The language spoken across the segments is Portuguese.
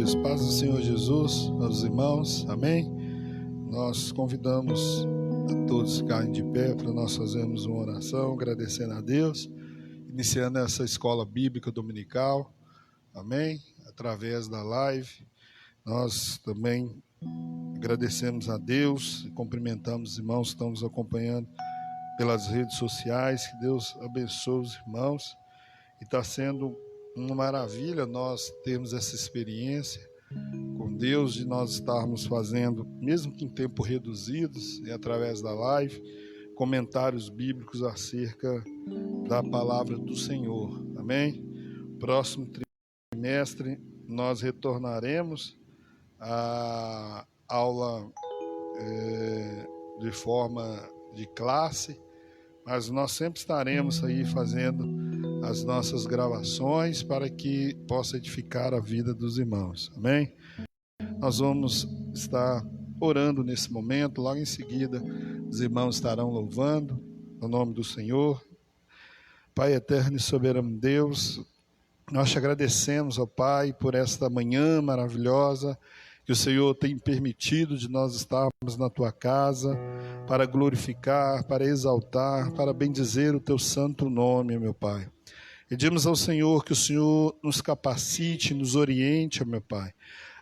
dias, paz do Senhor Jesus aos irmãos, amém? Nós convidamos a todos ficarem de pé para nós fazermos uma oração, agradecendo a Deus, iniciando essa escola bíblica dominical, amém? Através da live, nós também agradecemos a Deus e cumprimentamos os irmãos que estão nos acompanhando pelas redes sociais, que Deus abençoe os irmãos, e está sendo uma maravilha nós termos essa experiência com Deus, de nós estarmos fazendo, mesmo que em tempo reduzidos, e através da live, comentários bíblicos acerca da palavra do Senhor, amém? Próximo trimestre nós retornaremos à aula de forma de classe, mas nós sempre estaremos aí fazendo as nossas gravações para que possa edificar a vida dos irmãos, amém? Nós vamos estar orando nesse momento, logo em seguida os irmãos estarão louvando o nome do Senhor. Pai eterno e soberano Deus, nós te agradecemos, ó Pai, por esta manhã maravilhosa que o Senhor tem permitido de nós estarmos na tua casa para glorificar, para exaltar, para bendizer o teu santo nome, meu Pai. Pedimos ao Senhor que o Senhor nos capacite, nos oriente, meu Pai,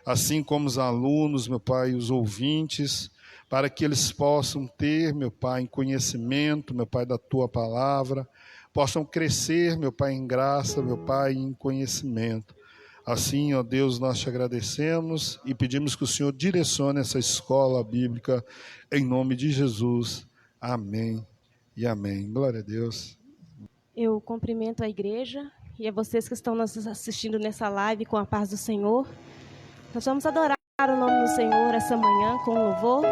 assim como os alunos, meu Pai, os ouvintes, para que eles possam ter, meu Pai, em conhecimento, meu Pai, da tua palavra, possam crescer, meu Pai, em graça, meu Pai, em conhecimento. Assim, ó Deus, nós te agradecemos e pedimos que o Senhor direcione essa escola bíblica em nome de Jesus. Amém e amém. Glória a Deus. Eu cumprimento a igreja e a vocês que estão nos assistindo nessa live com a paz do Senhor. Nós vamos adorar o nome do Senhor essa manhã com louvor.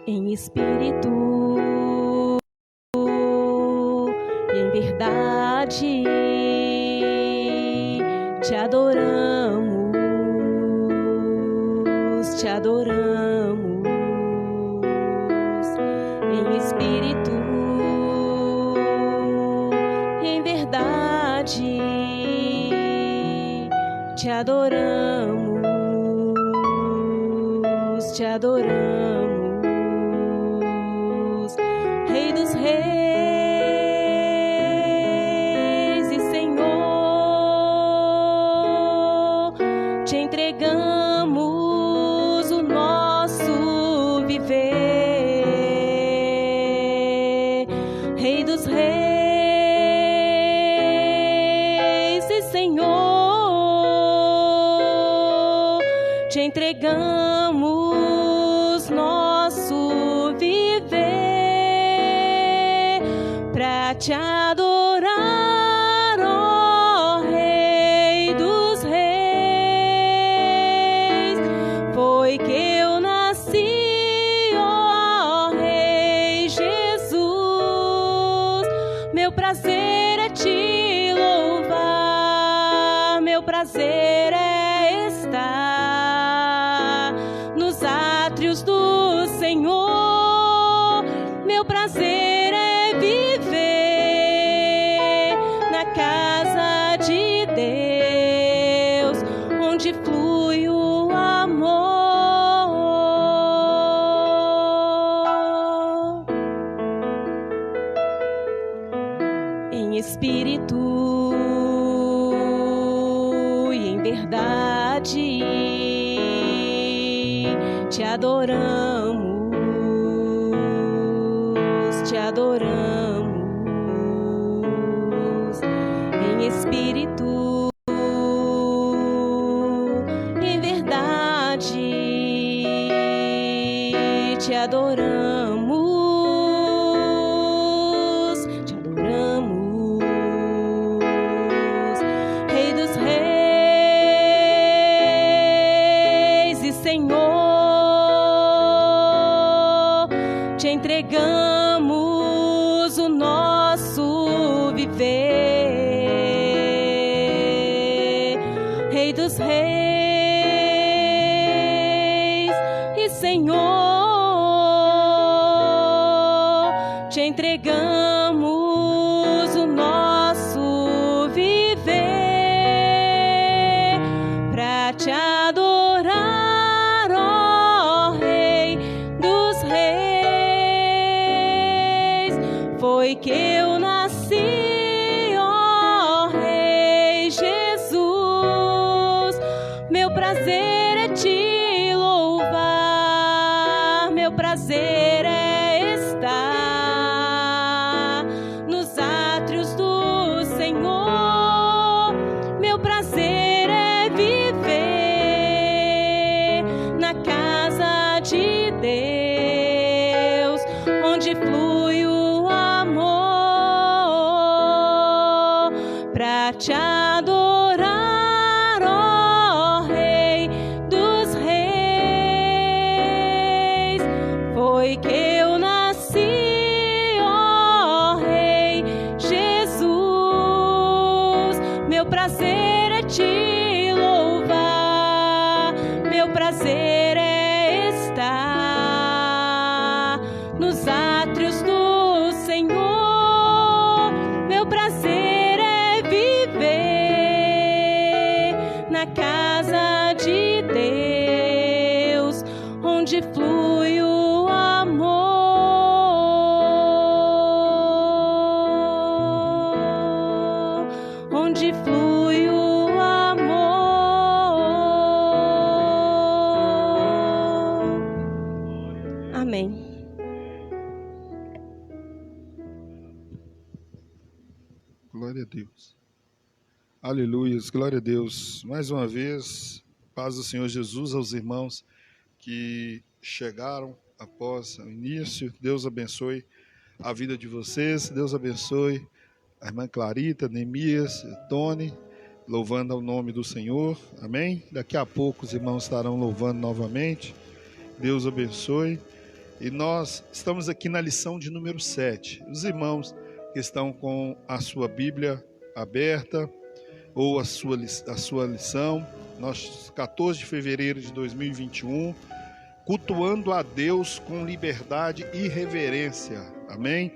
Em espírito e em verdade te adoramos, te adoramos. Em espírito e em verdade te adoramos, te adoramos. Rei dos reis e Senhor, te entregamos o nosso viver. Rei dos reis e Senhor, te entregamos nosso viver para te adorar, ó Rei dos reis. Foi que eu nasci, ó Rei Jesus. Meu prazer é te louvar, meu prazer é estar nos átrios do Senhor. Meu prazer é viver na casa de Deus, onde flui o amor. Em espírito e em verdade te adoramos, te adoramos. Em espírito e em verdade te adoramos, te adoramos. Rei dos reis e Senhor, te entregamos o nosso viver. Rei dos reis e Senhor, entregamos o nosso viver para te adorar, ó Rei dos Reis. Foi que eu nasci, ó Rei Jesus. Meu prazer é te louvar, meu prazer é estar nos átrios do Senhor. Meu prazer é viver na casa de Deus, onde flui o amor para te adorar, ó Rei dos Reis. Foi que eu nasci, ó Rei Jesus. Meu prazer é te louvar, meu prazer é estar nos átrios do Senhor. Meu prazer é viver na casa de Deus, onde flui o amor, onde flui o amor. Amém. Glória a Deus. Aleluias, glória a Deus. Mais uma vez, paz do Senhor Jesus aos irmãos que chegaram após o início. Deus abençoe a vida de vocês. Deus abençoe a irmã Clarita, Neemias, Tony, louvando ao nome do Senhor. Amém? Daqui a pouco os irmãos estarão louvando novamente. Deus abençoe. E nós estamos aqui na lição de número 7. Os irmãos que estão com a sua Bíblia aberta ou a sua lição, nós, 14 de fevereiro de 2021, cultuando a Deus com liberdade e reverência. Amém?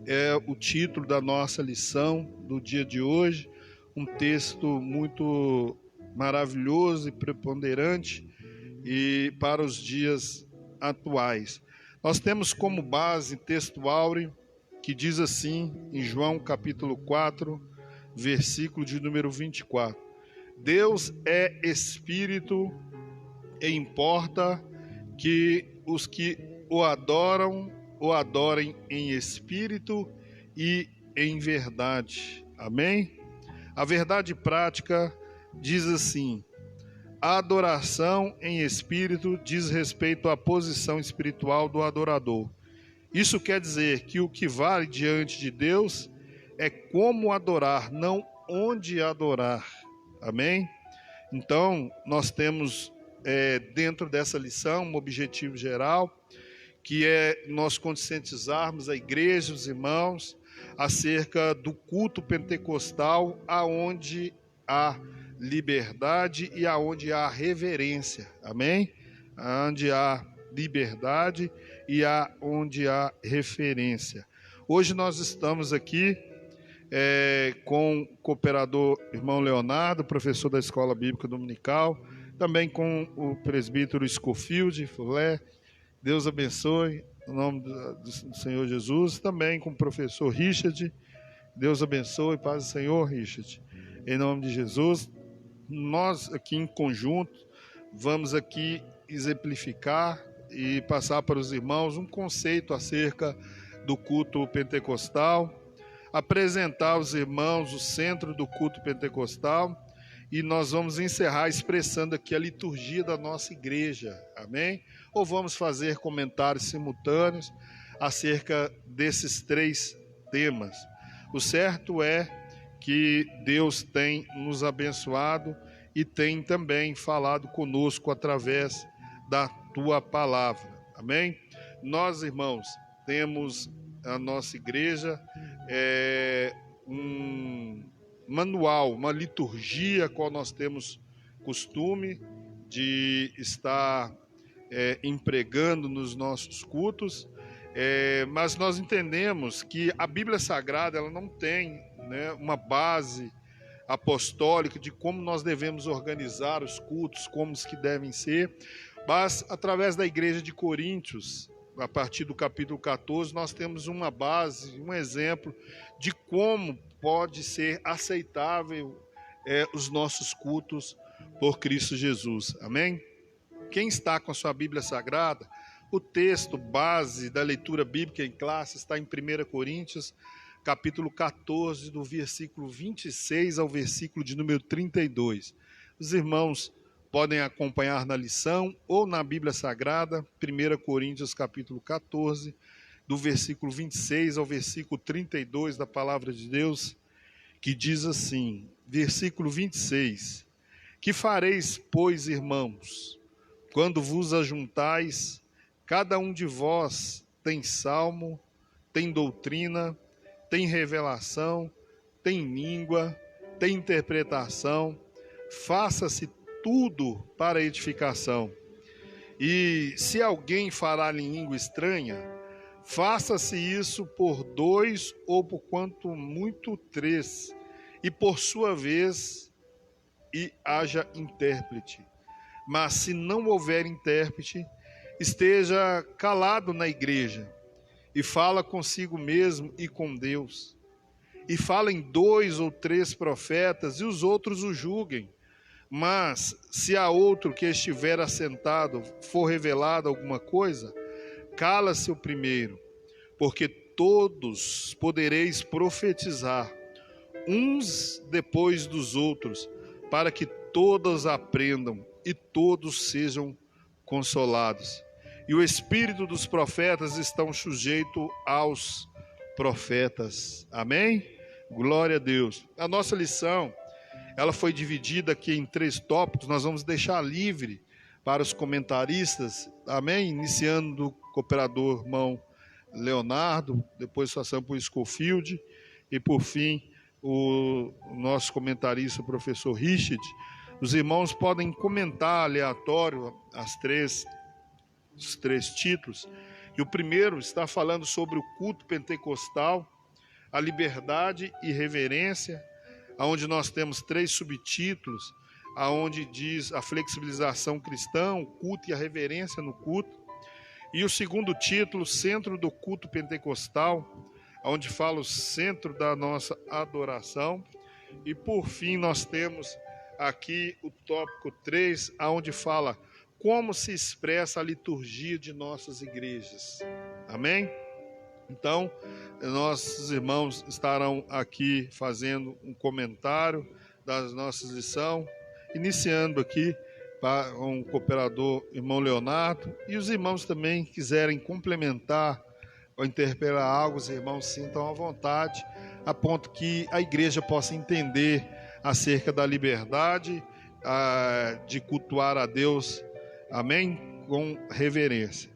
É o título da nossa lição do dia de hoje, um texto muito maravilhoso e preponderante e para os dias atuais. Nós temos como base texto áureo que diz assim, em João capítulo 4, versículo de número 24. Deus é Espírito e importa que os que o adorem em espírito e em verdade. Amém? A verdade prática diz assim: a adoração em espírito diz respeito à posição espiritual do adorador. Isso quer dizer que o que vale diante de Deus é como adorar, não onde adorar. Amém? Então, nós temos dentro dessa lição um objetivo geral, que é nós conscientizarmos a igreja, os irmãos, acerca do culto pentecostal, aonde há liberdade e aonde há reverência. Amém? Onde há liberdade e onde há referência. Hoje nós estamos aqui com o cooperador irmão Leonardo, professor da Escola Bíblica Dominical, também com o presbítero Scofield Fulé. Deus abençoe, em nome do Senhor Jesus. Também com o professor Richard. Deus abençoe, paz do Senhor, Richard. Em nome de Jesus, nós aqui em conjunto vamos aqui exemplificar e passar para os irmãos um conceito acerca do culto pentecostal, apresentar aos irmãos o centro do culto pentecostal, e nós vamos encerrar expressando aqui a liturgia da nossa igreja, amém? Ou vamos fazer comentários simultâneos acerca desses três temas. O certo é que Deus tem nos abençoado e tem também falado conosco através da tua palavra, amém? Nós, irmãos, temos a nossa igreja, um manual, uma liturgia qual nós temos costume de estar empregando nos nossos cultos. Mas nós entendemos que a Bíblia Sagrada ela não tem, né, uma base apostólica de como nós devemos organizar os cultos, como os que devem ser, mas através da igreja de Coríntios, a partir do capítulo 14, nós temos uma base, um exemplo de como pode ser aceitável os nossos cultos por Cristo Jesus. Amém? Quem está com a sua Bíblia Sagrada, o texto base da leitura bíblica em classe está em 1 Coríntios, capítulo 14, do versículo 26 ao versículo de número 32. Os irmãos podem acompanhar na lição ou na Bíblia Sagrada, 1 Coríntios, capítulo 14, do versículo 26 ao versículo 32 da palavra de Deus, que diz assim, versículo 26, que fareis, pois, irmãos, quando vos ajuntais, cada um de vós tem salmo, tem doutrina, tem revelação, tem língua, tem interpretação, faça-se tudo para edificação. E se alguém falar em língua estranha, faça-se isso por 2 ou por quanto muito 3, e por sua vez e haja intérprete. Mas se não houver intérprete, esteja calado na igreja, e fala consigo mesmo e com Deus. E falem 2 ou 3 profetas, e os outros o julguem. Mas se a outro que estiver assentado for revelado alguma coisa, cala-se o primeiro, porque todos podereis profetizar, uns depois dos outros, para que todos aprendam e todos sejam consolados. E o espírito dos profetas estão sujeito aos profetas. Amém? Glória a Deus. A nossa lição, ela foi dividida aqui em 3 tópicos. Nós vamos deixar livre para os comentaristas. Amém? Iniciando do cooperador irmão Leonardo, depois passando por Scofield e por fim o nosso comentarista, o professor Richard. Os irmãos podem comentar aleatório os três títulos. E o primeiro está falando sobre o culto pentecostal, a liberdade e reverência, onde nós temos 3 subtítulos, onde diz a flexibilização cristã, o culto e a reverência no culto. E o segundo título, centro do culto pentecostal, onde fala o centro da nossa adoração. E por fim nós temos aqui o tópico 3, onde fala como se expressa a liturgia de nossas igrejas. Amém? Então, nossos irmãos estarão aqui fazendo um comentário das nossas lições, iniciando aqui para um cooperador, irmão Leonardo, e os irmãos também quiserem complementar ou interpelar algo, os irmãos sintam à vontade, a ponto que a igreja possa entender acerca da liberdade de cultuar a Deus, amém? Com reverência.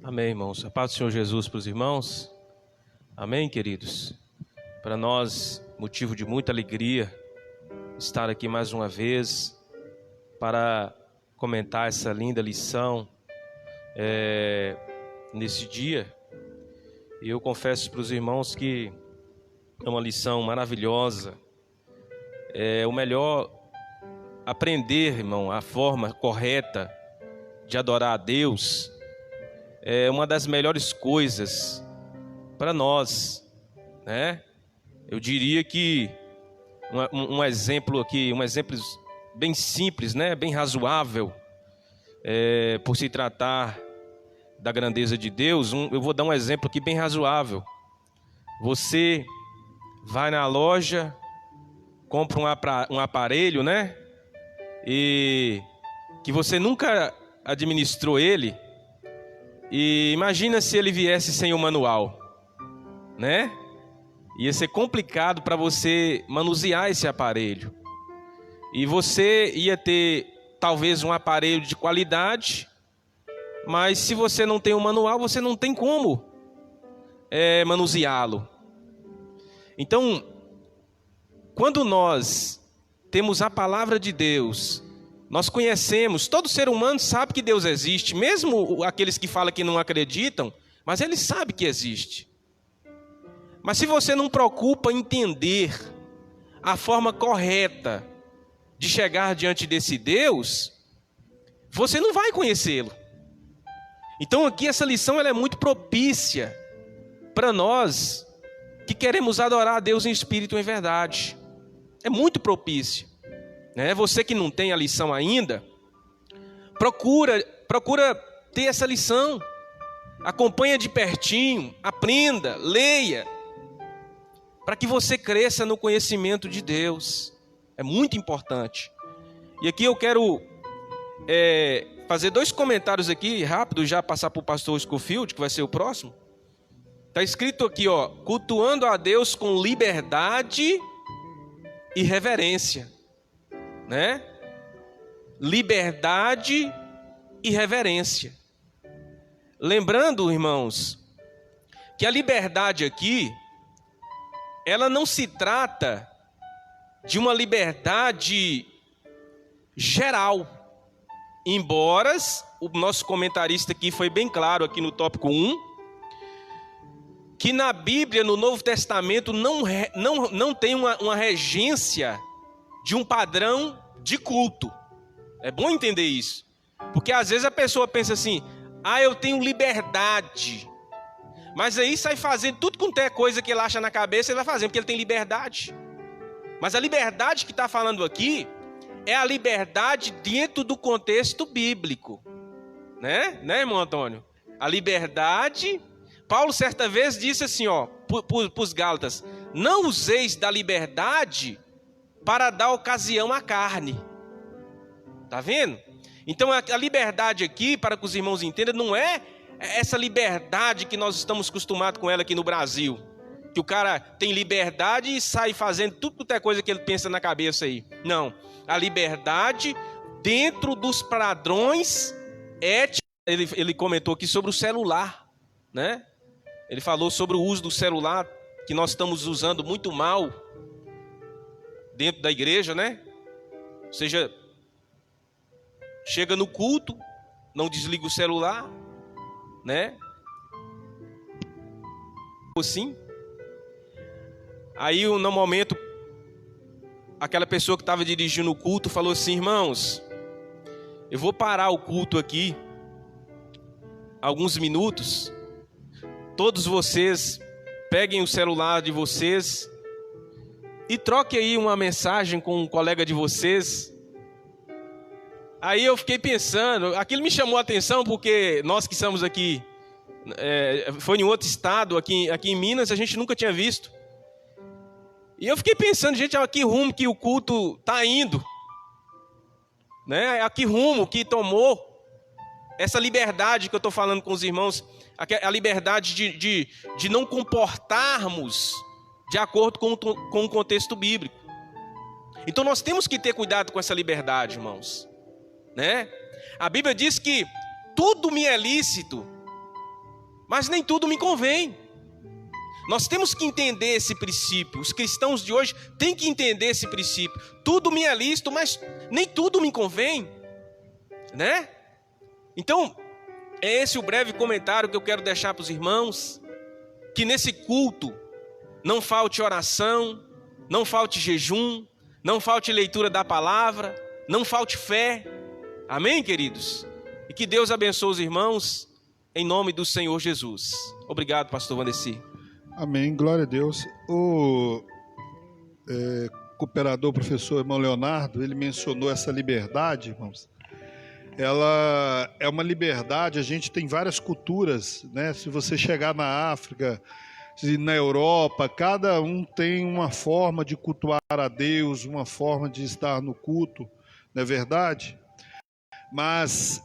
Amém, irmãos. A paz do Senhor Jesus para os irmãos. Amém, queridos. Para nós, motivo de muita alegria estar aqui mais uma vez para comentar essa linda lição nesse dia. E eu confesso para os irmãos que é uma lição maravilhosa. É o melhor aprender, irmão, a forma correta de adorar a Deus. É uma das melhores coisas para nós, né? Eu diria que um exemplo aqui, um exemplo bem simples, né? Bem razoável, por se tratar da grandeza de Deus. Eu vou dar um exemplo aqui bem razoável. Você vai na loja, compra um aparelho, né? E que você nunca administrou ele. E imagina se ele viesse sem o manual, né? Ia ser complicado para você manusear esse aparelho. E você ia ter talvez um aparelho de qualidade, mas se você não tem o manual, você não tem como manuseá-lo. Então, quando nós temos a palavra de Deus, nós conhecemos, todo ser humano sabe que Deus existe, mesmo aqueles que falam que não acreditam, Mas Ele sabe que existe. Mas se você não preocupa em entender a forma correta de chegar diante desse Deus, você não vai conhecê-lo. Então aqui essa lição ela é muito propícia para nós que queremos adorar a Deus em espírito e em verdade. É muito propício, né? Você que não tem a lição ainda, procura ter essa lição. Acompanha de pertinho, aprenda, leia, para que você cresça no conhecimento de Deus. É muito importante. E aqui eu quero fazer 2 comentários aqui, rápido, já passar para o pastor Scofield, que vai ser o próximo. Está escrito aqui, ó, cultuando a Deus com liberdade e reverência, né? Liberdade e reverência. Lembrando, irmãos, que a liberdade aqui, ela não se trata de uma liberdade geral. Embora o nosso comentarista aqui foi bem claro aqui no tópico 1, que na Bíblia, no Novo Testamento, não tem uma regência de um padrão de culto. É bom entender isso. Porque às vezes a pessoa pensa assim, eu tenho liberdade. Mas aí sai fazendo tudo quanto é coisa que ele acha na cabeça, ele vai fazendo, porque ele tem liberdade. Mas a liberdade que está falando aqui é a liberdade dentro do contexto bíblico. Né, irmão Antônio? A liberdade... Paulo certa vez disse assim, para os Gálatas, não useis da liberdade para dar ocasião à carne. Tá vendo? Então a liberdade aqui, para que os irmãos entendam, não é essa liberdade que nós estamos acostumados com ela aqui no Brasil. Que o cara tem liberdade e sai fazendo tudo quanto é coisa que ele pensa na cabeça aí. Não. A liberdade dentro dos padrões éticos. Ele comentou aqui sobre o celular, né? Ele falou sobre o uso do celular, que nós estamos usando muito mal dentro da igreja, né? Ou seja, chega no culto, não desliga o celular, né? Assim. Aí, no momento, aquela pessoa que estava dirigindo o culto falou assim, irmãos, eu vou parar o culto aqui, alguns minutos. Todos vocês peguem o celular de vocês e troquem aí uma mensagem com um colega de vocês. Aí eu fiquei pensando, aquilo me chamou a atenção porque nós que estamos aqui, foi em outro estado, aqui em Minas, a gente nunca tinha visto. E eu fiquei pensando, gente, a que rumo que o culto está indo? Né? A que rumo que tomou essa liberdade que eu estou falando com os irmãos, a liberdade de não comportarmos de acordo com o contexto bíblico. Então nós temos que ter cuidado com essa liberdade, irmãos. Né? A Bíblia diz que tudo me é lícito, mas nem tudo me convém. Nós temos que entender esse princípio. Os cristãos de hoje têm que entender esse princípio. Tudo me é lícito, mas nem tudo me convém. Né? Então, é esse o breve comentário que eu quero deixar para os irmãos. Que nesse culto não falte oração, não falte jejum, não falte leitura da palavra, não falte fé. Amém, queridos? E que Deus abençoe os irmãos, em nome do Senhor Jesus. Obrigado, pastor Vandeci. Amém, glória a Deus. O cooperador, professor irmão Leonardo, ele mencionou essa liberdade, irmãos. Ela é uma liberdade, a gente tem várias culturas, né? Se você chegar na África, na Europa, cada um tem uma forma de cultuar a Deus, uma forma de estar no culto, não é verdade? Mas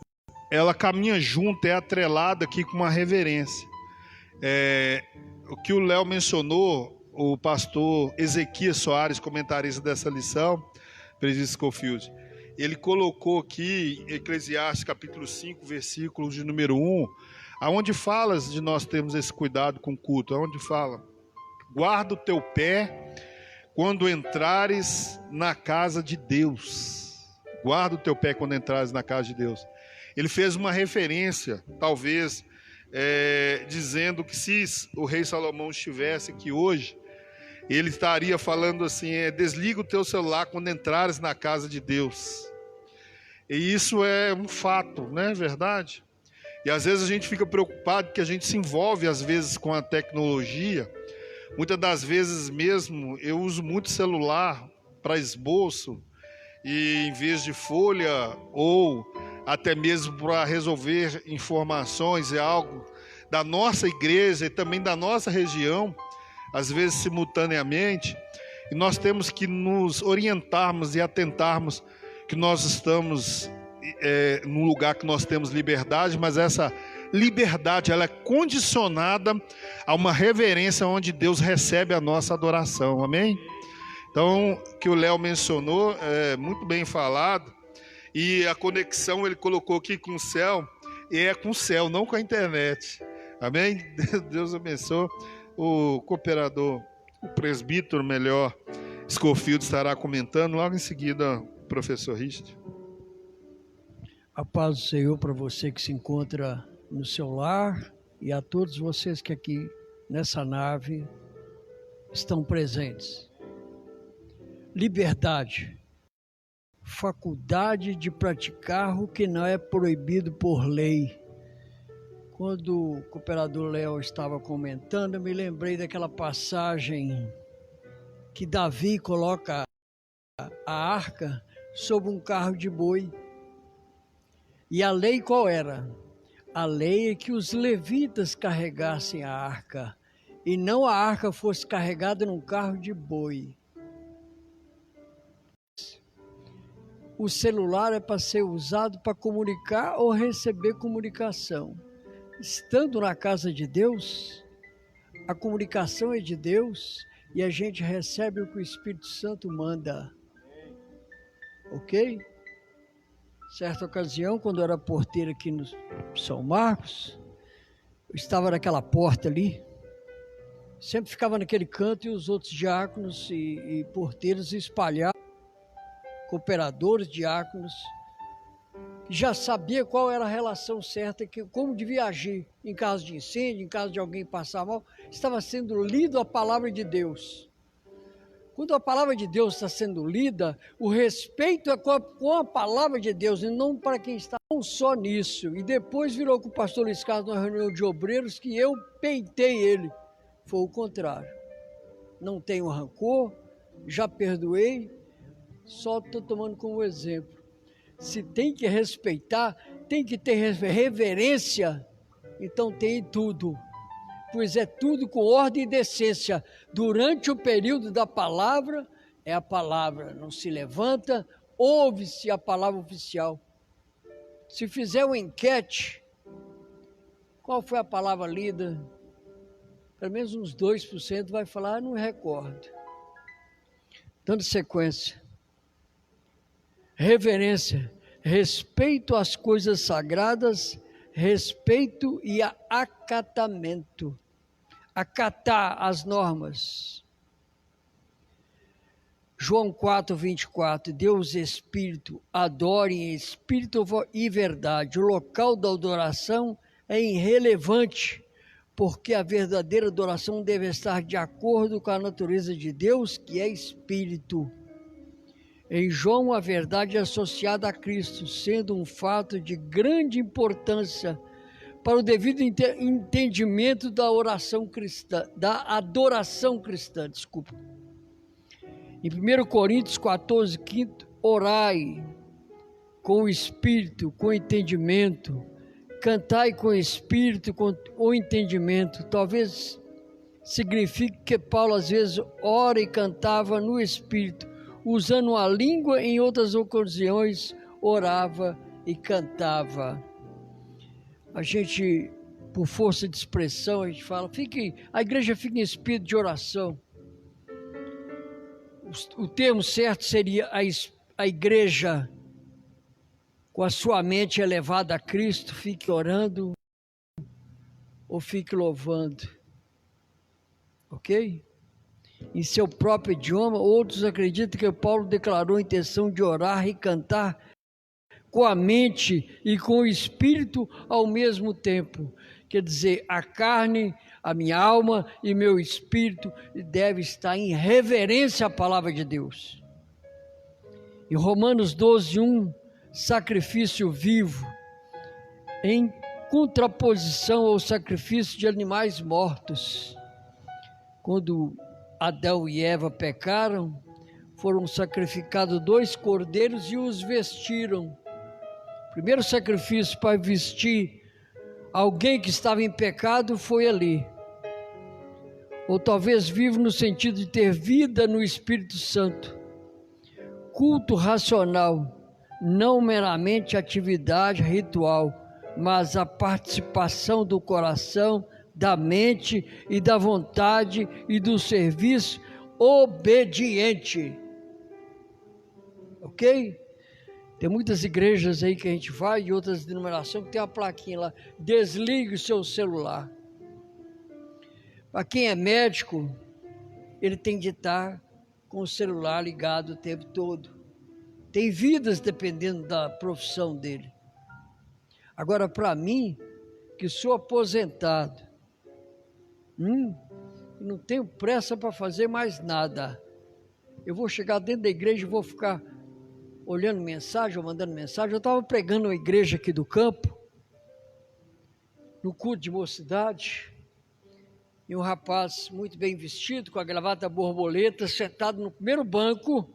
ela caminha junto, é atrelada aqui com uma reverência. O que o Léo mencionou, o pastor Ezequias Soares, comentarista dessa lição, presbítero Scofield, ele colocou aqui, Eclesiastes capítulo 5, versículo de número 1, aonde fala de nós termos esse cuidado com o culto, aonde fala, guarda o teu pé quando entrares na casa de Deus. Guarda o teu pé quando entrares na casa de Deus. Ele fez uma referência, talvez, dizendo que se o rei Salomão estivesse aqui hoje, ele estaria falando assim: desliga o teu celular quando entrares na casa de Deus. E isso é um fato, não é verdade? E às vezes a gente fica preocupado porque a gente se envolve às vezes com a tecnologia. Muitas das vezes mesmo eu uso muito celular para esboço, e em vez de folha, ou até mesmo para resolver informações, é algo da nossa igreja e também da nossa região, às vezes simultaneamente, e nós temos que nos orientarmos e atentarmos que nós estamos num lugar que nós temos liberdade, mas essa liberdade ela é condicionada a uma reverência onde Deus recebe a nossa adoração, amém? Então, o que o Léo mencionou é muito bem falado, e a conexão ele colocou aqui com o céu, e é com o céu, não com a internet, amém? Deus abençoe. O cooperador, o presbítero melhor, Scofield, estará comentando, logo em seguida o professor Risto. A paz do Senhor para você que se encontra no seu lar e a todos vocês que aqui nessa nave estão presentes. Liberdade, faculdade de praticar o que não é proibido por lei. Quando o cooperador Léo estava comentando, eu me lembrei daquela passagem que Davi coloca a arca sobre um carro de boi. E a lei qual era? A lei é que os levitas carregassem a arca, e não a arca fosse carregada num carro de boi. O celular é para ser usado para comunicar ou receber comunicação. Estando na casa de Deus, a comunicação é de Deus e a gente recebe o que o Espírito Santo manda. Ok? Certa ocasião, quando eu era porteiro aqui no São Marcos, eu estava naquela porta ali, sempre ficava naquele canto e os outros diáconos e porteiros espalhavam, cooperadores, diáconos, já sabia qual era a relação certa, como devia agir em caso de incêndio, em caso de alguém passar mal. Estava sendo lido a palavra de Deus. Quando a palavra de Deus está sendo lida, o respeito é com a palavra de Deus e não para quem está não só nisso. E depois virou com o pastor Luiz Carlos numa reunião de obreiros que eu peitei ele. Foi o contrário. Não tenho rancor, já perdoei, só estou tomando como exemplo. Se tem que respeitar, tem que ter reverência, então tem tudo. Pois é tudo com ordem e decência. Durante o período da palavra, é a palavra. Não se levanta, ouve-se a palavra oficial. Se fizer uma enquete, qual foi a palavra lida? Pelo menos uns 2% vai falar, não recordo. Dando sequência. Reverência, respeito às coisas sagradas, respeito e acatamento. Acatar as normas. João 4, 24, Deus Espírito, adore em Espírito e verdade. O local da adoração é irrelevante, porque a verdadeira adoração deve estar de acordo com a natureza de Deus, que é Espírito. Em João, a verdade é associada a Cristo, sendo um fato de grande importância para o devido entendimento da oração cristã, da adoração cristã, desculpa. Em 1 Coríntios 14, 5, orai com o Espírito, com entendimento, cantai com o Espírito, com o entendimento. Talvez signifique que Paulo às vezes ora e cantava no Espírito, usando a língua, em outras ocasiões orava e cantava. A gente, por força de expressão, a gente fala, a igreja fica em espírito de oração. O termo certo seria a igreja, com a sua mente elevada a Cristo, fique orando ou fique louvando. Ok? Em seu próprio idioma, outros acreditam que Paulo declarou a intenção de orar e cantar com a mente e com o espírito ao mesmo tempo. Quer dizer, a carne, a minha alma e meu espírito deve estar em reverência à palavra de Deus. Em Romanos 12:1, sacrifício vivo, em contraposição ao sacrifício de animais mortos. Quando Adão e Eva pecaram, foram sacrificados 2 cordeiros e os vestiram. O primeiro sacrifício para vestir alguém que estava em pecado foi ali. Ou talvez vivo no sentido de ter vida no Espírito Santo. Culto racional, não meramente atividade ritual, mas a participação do coração, da mente e da vontade e do serviço obediente. Ok? Tem muitas igrejas aí que a gente vai e outras denominações que tem uma plaquinha lá, desligue o seu celular. Para quem é médico, ele tem de estar com o celular ligado o tempo todo. Tem vidas dependendo da profissão dele. Agora, para mim, que sou aposentado, não tenho pressa para fazer mais nada. Eu vou chegar dentro da igreja e vou ficar olhando mensagem ou mandando mensagem. Eu estava pregando uma igreja aqui do campo, no culto de mocidade, e um rapaz muito bem vestido, com a gravata borboleta, sentado no primeiro banco,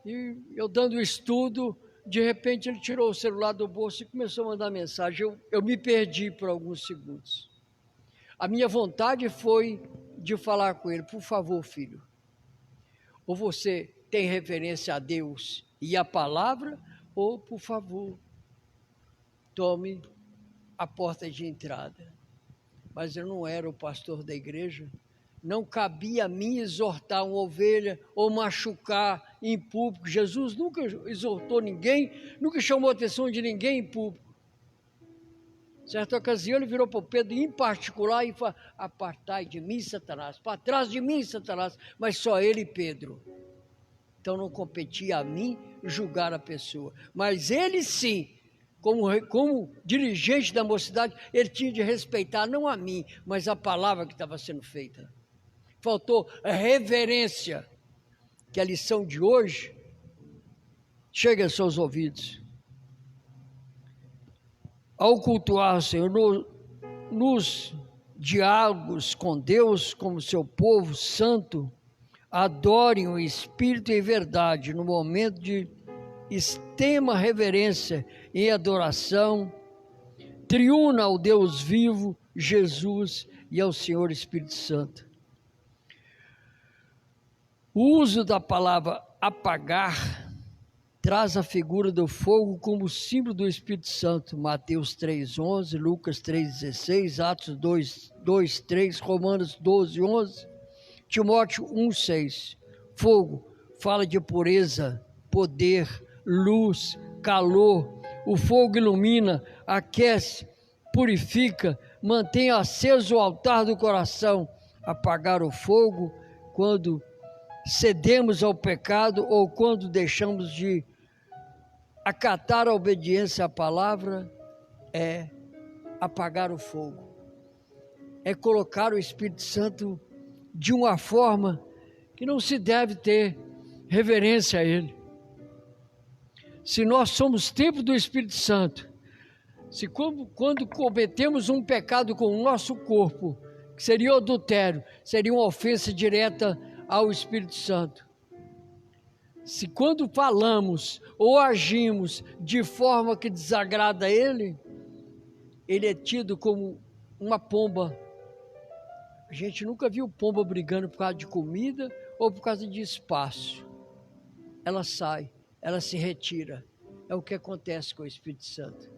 e eu dando o estudo. De repente ele tirou o celular do bolso e começou a mandar mensagem. Eu me perdi por alguns segundos. A minha vontade foi de falar com ele: por favor, filho, ou você tem referência a Deus e a palavra, ou, por favor, tome a porta de entrada. Mas eu não era o pastor da igreja. Não cabia a mim exortar uma ovelha ou machucar em público. Jesus nunca exortou ninguém, nunca chamou a atenção de ninguém em público. Certa ocasião ele virou para o Pedro em particular e falou: apartai de mim, Satanás, para trás de mim, Satanás. Mas só ele e Pedro. Então não competia a mim julgar a pessoa. Mas ele sim, como dirigente da mocidade, ele tinha de respeitar não a mim, mas a palavra que estava sendo feita. Faltou reverência, que a lição de hoje chegue aos seus ouvidos. Ao cultuar o Senhor, nos diálogos com Deus, como seu povo santo, adorem o Espírito em verdade, no momento de extrema reverência e adoração, triuna ao Deus vivo, Jesus, e ao Senhor Espírito Santo. O uso da palavra apagar traz a figura do fogo como símbolo do Espírito Santo. Mateus 3:11, Lucas 3:16, Atos 2:3, Romanos 12:11, Timóteo 1:6. Fogo fala de pureza, poder, luz, calor. O fogo ilumina, aquece, purifica, mantém aceso o altar do coração. Apagar o fogo quando cedemos ao pecado ou quando deixamos de acatar a obediência à palavra, é apagar o fogo. É colocar o Espírito Santo de uma forma que não se deve ter reverência a Ele. Se nós somos templo do Espírito Santo, quando cometemos um pecado com o nosso corpo, que seria o adultério, seria uma ofensa direta ao Espírito Santo. Se quando falamos ou agimos de forma que desagrada a Ele, Ele é tido como uma pomba. A gente nunca viu pomba brigando por causa de comida ou por causa de espaço. Ela sai, ela se retira. É o que acontece com o Espírito Santo.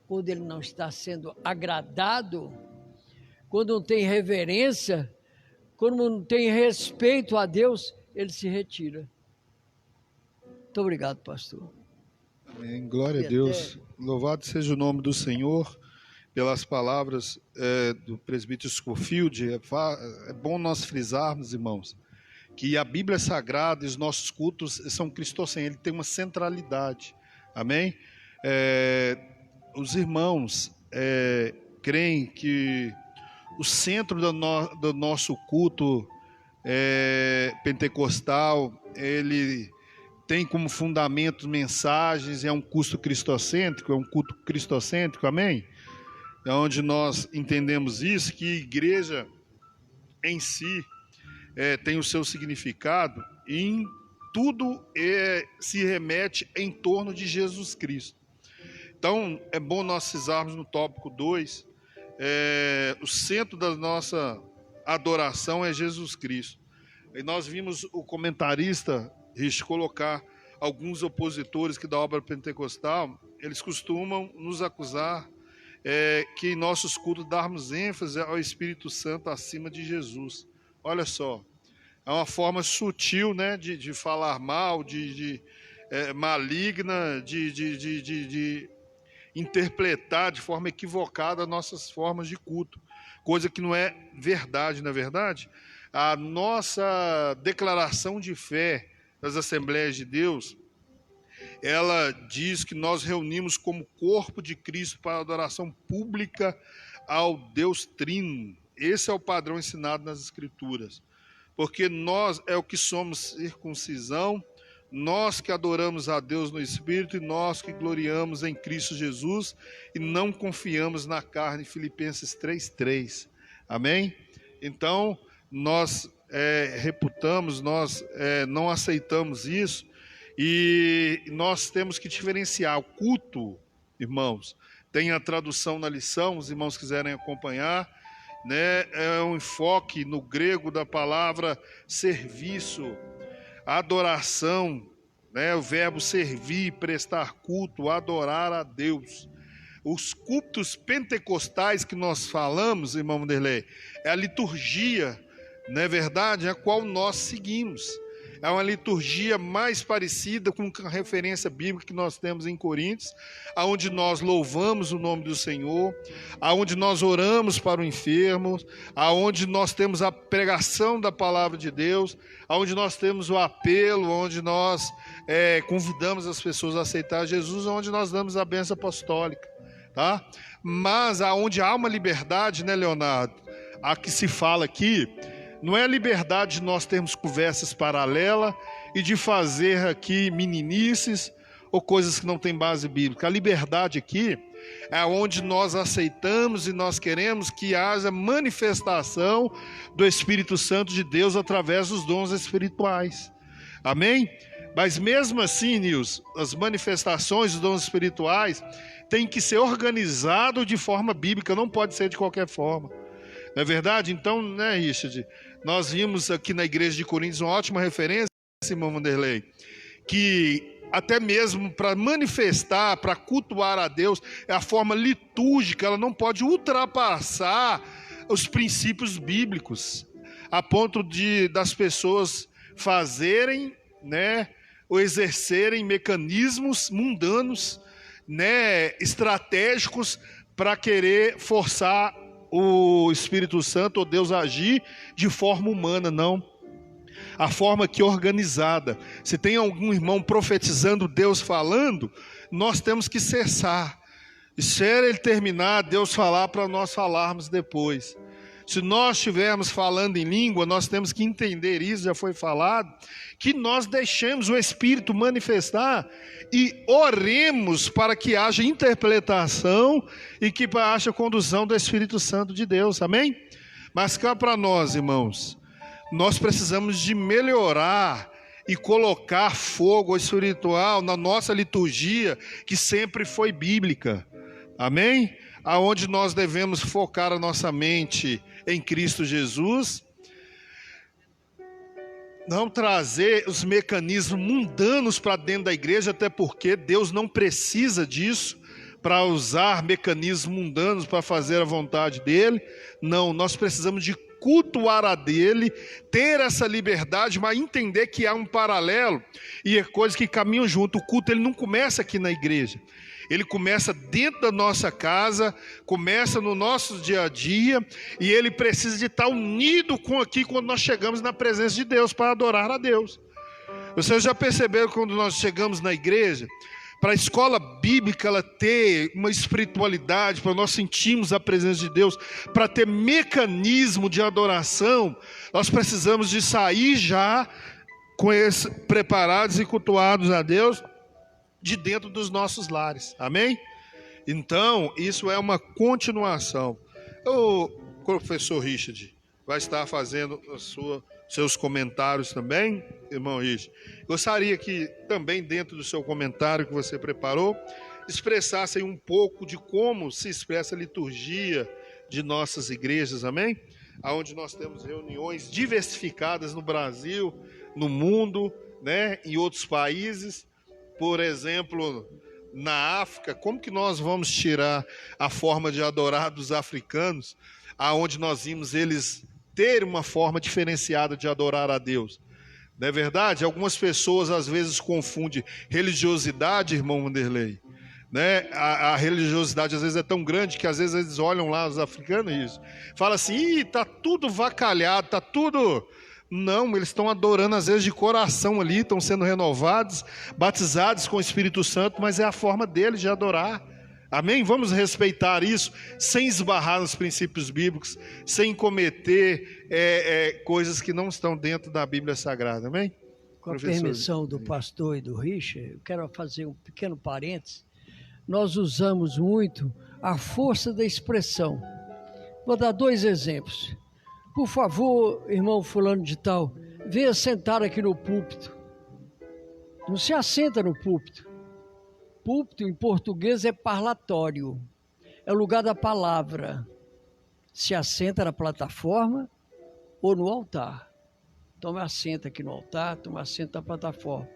Quando Ele não está sendo agradado, quando não tem reverência, quando não tem respeito a Deus, Ele se retira. Muito obrigado, pastor. Amém. Glória a Deus. Louvado seja o nome do Senhor pelas palavras do presbítero Scofield. É bom nós frisarmos, irmãos, que a Bíblia Sagrada e os nossos cultos são cristocêntricos, ele tem uma centralidade. Amém? Os irmãos creem que o centro do nosso culto pentecostal, ele tem como fundamento mensagens, é um culto cristocêntrico, amém? É onde nós entendemos isso, que a igreja em si tem o seu significado, e em tudo se remete em torno de Jesus Cristo. Então, é bom nós cisarmos no tópico 2, o centro da nossa adoração é Jesus Cristo. E nós vimos o comentarista colocar alguns opositores que da obra pentecostal, eles costumam nos acusar que em nossos cultos darmos ênfase ao Espírito Santo acima de Jesus. Olha só, é uma forma sutil, né, de falar mal, maligna, de interpretar de forma equivocada nossas formas de culto, coisa que não é verdade, na verdade. A nossa declaração de fé das Assembleias de Deus, ela diz que nós reunimos como corpo de Cristo para adoração pública ao Deus Trino. Esse é o padrão ensinado nas Escrituras, porque nós é o que somos circuncisão, nós que adoramos a Deus no Espírito e nós que gloriamos em Cristo Jesus e não confiamos na carne, Filipenses 3:3. Amém? Então, nós reputamos, nós não aceitamos isso, e nós temos que diferenciar o culto, irmãos. Tem a tradução na lição, os irmãos quiserem acompanhar, né? É um enfoque no grego da palavra serviço, adoração, né? O verbo servir, prestar culto, adorar a Deus. Os cultos pentecostais que nós falamos, irmão Vanderlei, é a liturgia, não é verdade, a qual nós seguimos. É uma liturgia mais parecida com a referência bíblica que nós temos em Coríntios, aonde nós louvamos o nome do Senhor, aonde nós oramos para o enfermo, aonde nós temos a pregação da palavra de Deus, aonde nós temos o apelo, onde nós convidamos as pessoas a aceitar Jesus, onde nós damos a bênção apostólica, tá? Mas aonde há uma liberdade, né, Leonardo? A que se fala aqui, não é a liberdade de nós termos conversas paralelas e de fazer aqui meninices ou coisas que não têm base bíblica. A liberdade aqui é onde nós aceitamos e nós queremos que haja manifestação do Espírito Santo de Deus através dos dons espirituais. Amém? Mas mesmo assim, Nils, as manifestações dos dons espirituais têm que ser organizadas de forma bíblica, não pode ser de qualquer forma. Não é verdade? Então, né, Richard, nós vimos aqui na igreja de Coríntios uma ótima referência, irmão Vanderlei, que até mesmo para manifestar, para cultuar a Deus, a forma litúrgica, ela não pode ultrapassar os princípios bíblicos, a ponto das pessoas fazerem, né, ou exercerem mecanismos mundanos, né, estratégicos para querer forçar o Espírito Santo ou Deus agir de forma humana, não. A forma que é organizada. Se tem algum irmão profetizando, Deus falando, nós temos que cessar. E se ele terminar, Deus falar para nós falarmos depois. Se nós estivermos falando em língua, nós temos que entender isso, já foi falado, que nós deixemos o Espírito manifestar e oremos para que haja interpretação e que haja condução do Espírito Santo de Deus, amém? Mas cá para nós, irmãos, nós precisamos de melhorar e colocar fogo espiritual na nossa liturgia, que sempre foi bíblica, amém? Aonde nós devemos focar a nossa mente em Cristo Jesus, não trazer os mecanismos mundanos para dentro da igreja, até porque Deus não precisa disso, para usar mecanismos mundanos para fazer a vontade dele. Não, nós precisamos de cultuar a dele, ter essa liberdade, mas entender que há um paralelo e é coisas que caminham junto. O culto ele não começa aqui na igreja, ele começa dentro da nossa casa, começa no nosso dia a dia, e ele precisa de estar unido com aqui quando nós chegamos na presença de Deus para adorar a Deus. Vocês já perceberam quando nós chegamos na igreja? para a escola bíblica ela ter uma espiritualidade, para nós sentirmos a presença de Deus, para ter mecanismo de adoração, nós precisamos de sair já preparados e cultuados a Deus de dentro dos nossos lares, amém? Então, isso é uma continuação. O professor Richard vai estar fazendo seus comentários também, irmão Richard. Gostaria que também dentro do seu comentário que você preparou, expressassem um pouco de como se expressa a liturgia de nossas igrejas, amém? Onde nós temos reuniões diversificadas no Brasil, no mundo, né, em outros países. Por exemplo, na África, como que nós vamos tirar a forma de adorar dos africanos, aonde nós vimos eles ter uma forma diferenciada de adorar a Deus? Não é verdade? Algumas pessoas às vezes confundem religiosidade, irmão Wanderlei, né? A religiosidade às vezes é tão grande que às vezes eles olham lá os africanos e isso, fala assim, tá tudo vacalhado, tá tudo... Não, eles estão adorando às vezes de coração ali, estão sendo renovados, batizados com o Espírito Santo, mas é a forma deles de adorar. Amém? Vamos respeitar isso, sem esbarrar nos princípios bíblicos, sem cometer coisas que não estão dentro da Bíblia Sagrada. Amém? Com a permissão do pastor e do Richard, eu quero fazer um pequeno parênteses. Nós usamos muito a força da expressão. Vou dar 2 exemplos. Por favor, irmão fulano de tal, venha sentar aqui no púlpito. Não se assenta no púlpito. Púlpito em português é parlatório. É o lugar da palavra. Se assenta na plataforma ou no altar. Toma assento aqui no altar, toma assento na plataforma.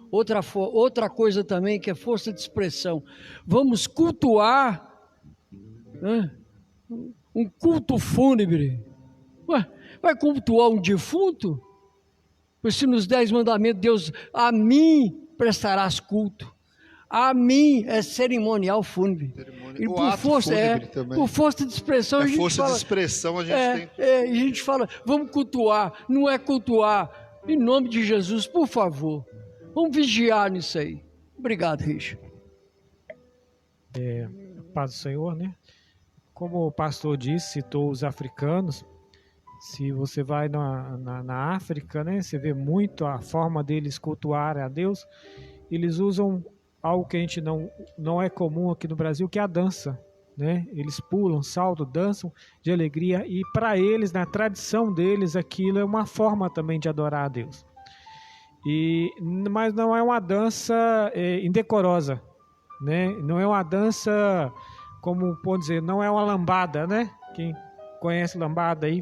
Outra coisa também que é força de expressão. Vamos cultuar, né, um culto fúnebre. Ué, vai cultuar um defunto? Pois se nos 10 mandamentos Deus, a mim prestarás culto. A mim é cerimonial fúnebre. E por força de expressão a gente força fala, de expressão a gente tem. A gente fala, vamos cultuar. Não é cultuar. Em nome de Jesus, por favor. Vamos vigiar nisso aí. Obrigado, Richard. Paz do Senhor, né? Como o pastor disse, citou os africanos. Se você vai na África, né, você vê muito a forma deles cultuar a Deus. Eles usam algo que a gente não é comum aqui no Brasil, que é a dança, né? Eles pulam, saltam, dançam de alegria, e para eles, na tradição deles, aquilo é uma forma também de adorar a Deus. Mas não é uma dança indecorosa, né? Não é uma dança, como pode dizer, não é uma lambada, né? Quem conhece lambada aí,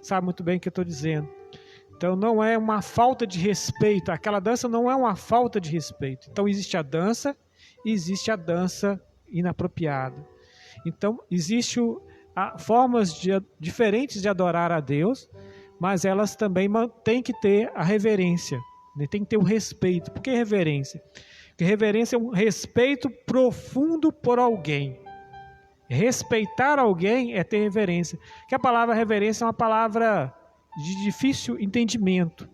sabe muito bem o que eu estou dizendo. Então não é uma falta de respeito, aquela dança não é uma falta de respeito. Então existe a dança e existe a dança inapropriada. Então existem formas diferentes de adorar a Deus, mas elas também têm que ter a reverência, né? Tem que ter o respeito. Por que reverência? Porque reverência é um respeito profundo por alguém. Respeitar alguém é ter reverência. Que a palavra reverência é uma palavra de difícil entendimento.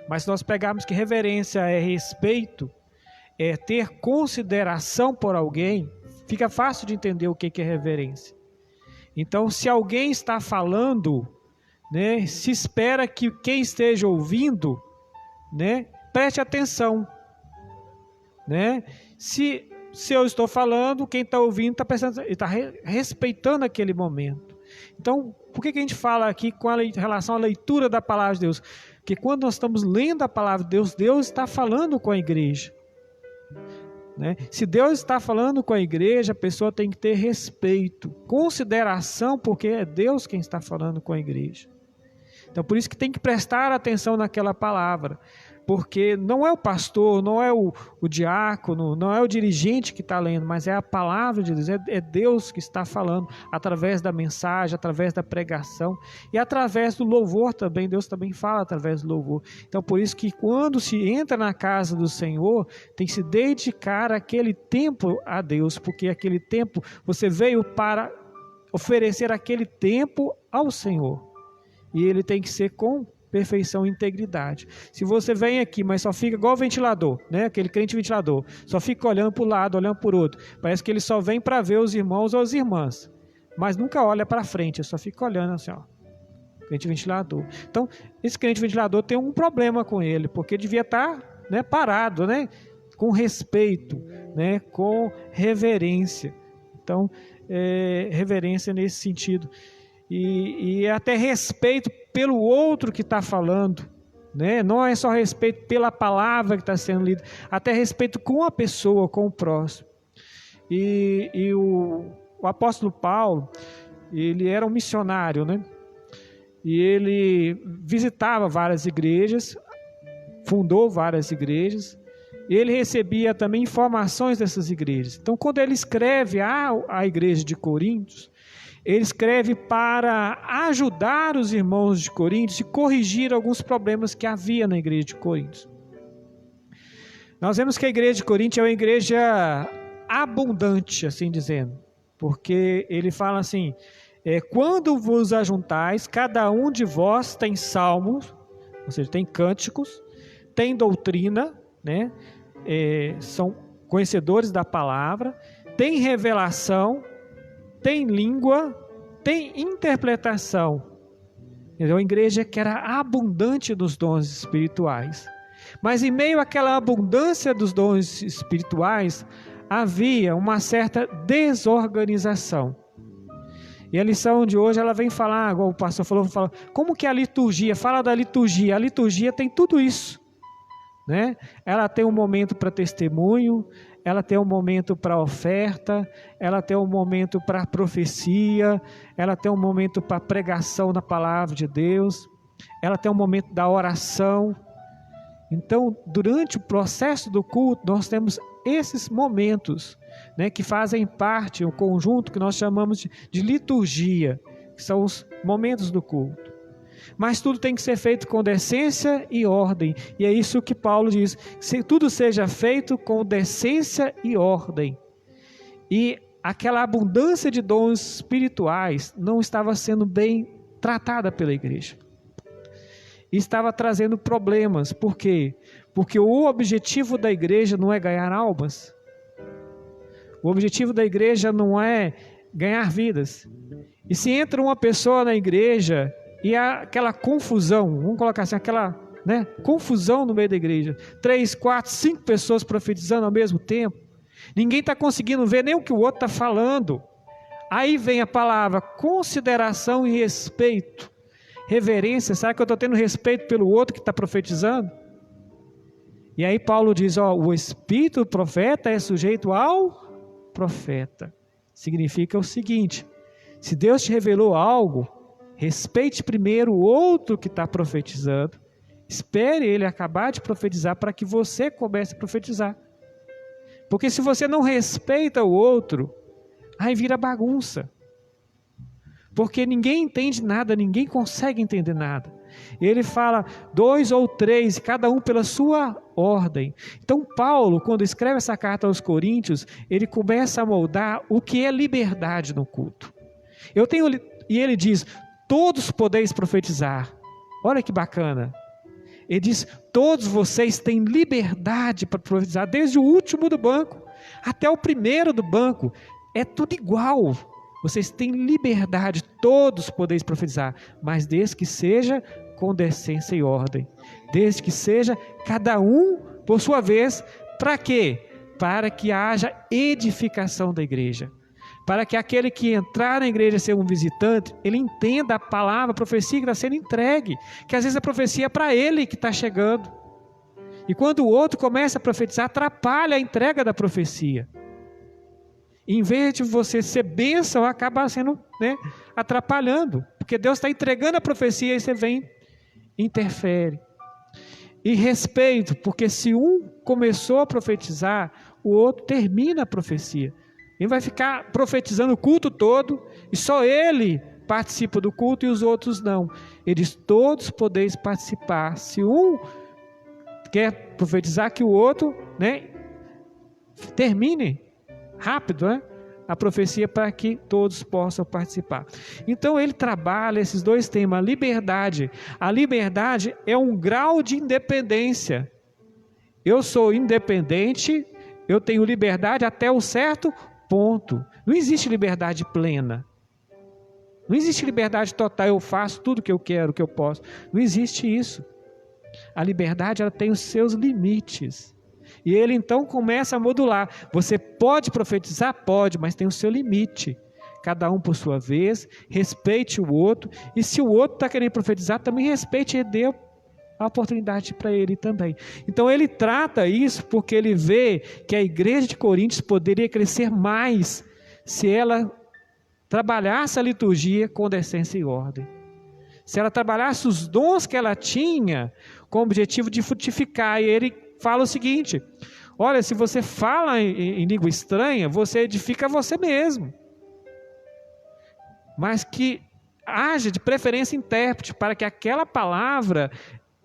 Mas se nós pegarmos que reverência é respeito, é ter consideração por alguém, fica fácil de entender o que é reverência. Então, se alguém está falando, né, se espera que quem esteja ouvindo, né, preste atenção, né? Se eu estou falando, quem está ouvindo está respeitando aquele momento. Então, por que a gente fala aqui em relação à leitura da palavra de Deus? Porque quando nós estamos lendo a palavra de Deus, Deus está falando com a igreja, né? Se Deus está falando com a igreja, a pessoa tem que ter respeito, consideração, porque é Deus quem está falando com a igreja. Então, por isso que tem que prestar atenção naquela palavra. Porque não é o pastor, não é o diácono, não é o dirigente que está lendo, mas é a palavra de Deus, é Deus que está falando através da mensagem, através da pregação e através do louvor também. Deus também fala através do louvor. Então, por isso que quando se entra na casa do Senhor, tem que se dedicar aquele tempo a Deus, porque aquele tempo você veio para oferecer aquele tempo ao Senhor. E ele tem que ser com perfeição e integridade. Se você vem aqui, mas só fica igual o ventilador, né? Aquele crente ventilador, só fica olhando para o lado, olhando para o outro. Parece que ele só vem para ver os irmãos ou as irmãs, mas nunca olha para frente, só fica olhando assim, ó. Crente ventilador. Então, esse crente ventilador tem um problema com ele, porque devia estar, né, parado, né? Com respeito, né? Com reverência. Então, reverência nesse sentido. E até respeito pelo outro que está falando, né? Não é só respeito pela palavra que está sendo lida, até respeito com a pessoa, com o próximo. E o apóstolo Paulo, ele era um missionário, né? E ele visitava várias igrejas, fundou várias igrejas, e ele recebia também informações dessas igrejas. Então, quando ele escreve à igreja de Coríntios, ele escreve para ajudar os irmãos de Coríntios e corrigir alguns problemas que havia na igreja de Coríntios. Nós vemos que a igreja de Coríntios é uma igreja abundante, assim dizendo, porque ele fala assim, quando vos ajuntais, cada um de vós tem salmos, ou seja, tem cânticos, tem doutrina, né? São conhecedores da palavra, tem revelação, tem língua, tem interpretação. É uma igreja que era abundante dos dons espirituais. Mas em meio àquela abundância dos dons espirituais, havia uma certa desorganização. E a lição de hoje, ela vem falar, igual o pastor falou, como que a liturgia, fala da liturgia. A liturgia tem tudo isso, né? Ela tem um momento para testemunho, ela tem um momento para oferta, ela tem um momento para profecia, ela tem um momento para pregação da palavra de Deus, ela tem um momento da oração. Então, durante o processo do culto, nós temos esses momentos, né, que fazem parte, um conjunto que nós chamamos de liturgia, que são os momentos do culto. Mas tudo tem que ser feito com decência e ordem, e é isso que Paulo diz, que tudo seja feito com decência e ordem. E aquela abundância de dons espirituais não estava sendo bem tratada pela igreja. E estava trazendo problemas. Por quê? Porque o objetivo da igreja não é ganhar almas. O objetivo da igreja não é ganhar vidas. E se entra uma pessoa na igreja e há aquela confusão, vamos colocar assim, aquela, né, confusão no meio da igreja, 3, 4, 5 pessoas profetizando ao mesmo tempo, ninguém está conseguindo ver nem o que o outro está falando. Aí vem a palavra consideração e respeito, reverência. Será que eu estou tendo respeito pelo outro que está profetizando? E aí Paulo diz, o espírito do profeta é sujeito ao profeta. Significa o seguinte, se Deus te revelou algo, respeite primeiro o outro que está profetizando, espere ele acabar de profetizar para que você comece a profetizar. Porque se você não respeita o outro, aí vira bagunça. Porque ninguém entende nada, ninguém consegue entender nada. Ele fala 2 ou 3, cada um pela sua ordem. Então Paulo, quando escreve essa carta aos Coríntios, ele começa a moldar o que é liberdade no culto. E ele diz, todos podeis profetizar. Olha que bacana. Ele diz, todos vocês têm liberdade para profetizar, desde o último do banco até o primeiro do banco. É tudo igual. Vocês têm liberdade, todos podeis profetizar, mas desde que seja com decência e ordem. Desde que seja cada um por sua vez. Para quê? Para que haja edificação da igreja. Para que aquele que entrar na igreja ser um visitante, ele entenda a palavra, a profecia que está sendo entregue. Que às vezes a profecia é para ele que está chegando. E quando o outro começa a profetizar, atrapalha a entrega da profecia. Em vez de você ser bênção, acaba sendo, né, atrapalhando. Porque Deus está entregando a profecia e você vem, interfere. E respeito, porque se um começou a profetizar, o outro termina a profecia. Ele vai ficar profetizando o culto todo, e só ele participa do culto e os outros não. Ele diz, todos podeis participar. Se um quer profetizar, que o outro, né, termine rápido, né? a profecia para que todos possam participar. Então ele trabalha esses dois temas, a liberdade. A liberdade é um grau de independência. Eu sou independente, eu tenho liberdade até um certo ponto. Não existe liberdade plena. Não existe liberdade total, eu faço tudo que eu quero, que eu posso. Não existe isso. A liberdade, ela tem os seus limites. E ele então começa a modular. Você pode profetizar? Pode, mas tem o seu limite. Cada um por sua vez, respeite o outro. E se o outro está querendo profetizar, também respeite e dê a oportunidade para ele também. Então ele trata isso porque ele vê que a igreja de Coríntios poderia crescer mais se ela trabalhasse a liturgia com decência e ordem. Se ela trabalhasse os dons que ela tinha com o objetivo de frutificar. E ele fala o seguinte: olha, se você fala em língua estranha, você edifica você mesmo. Mas que haja de preferência intérprete, para que aquela palavra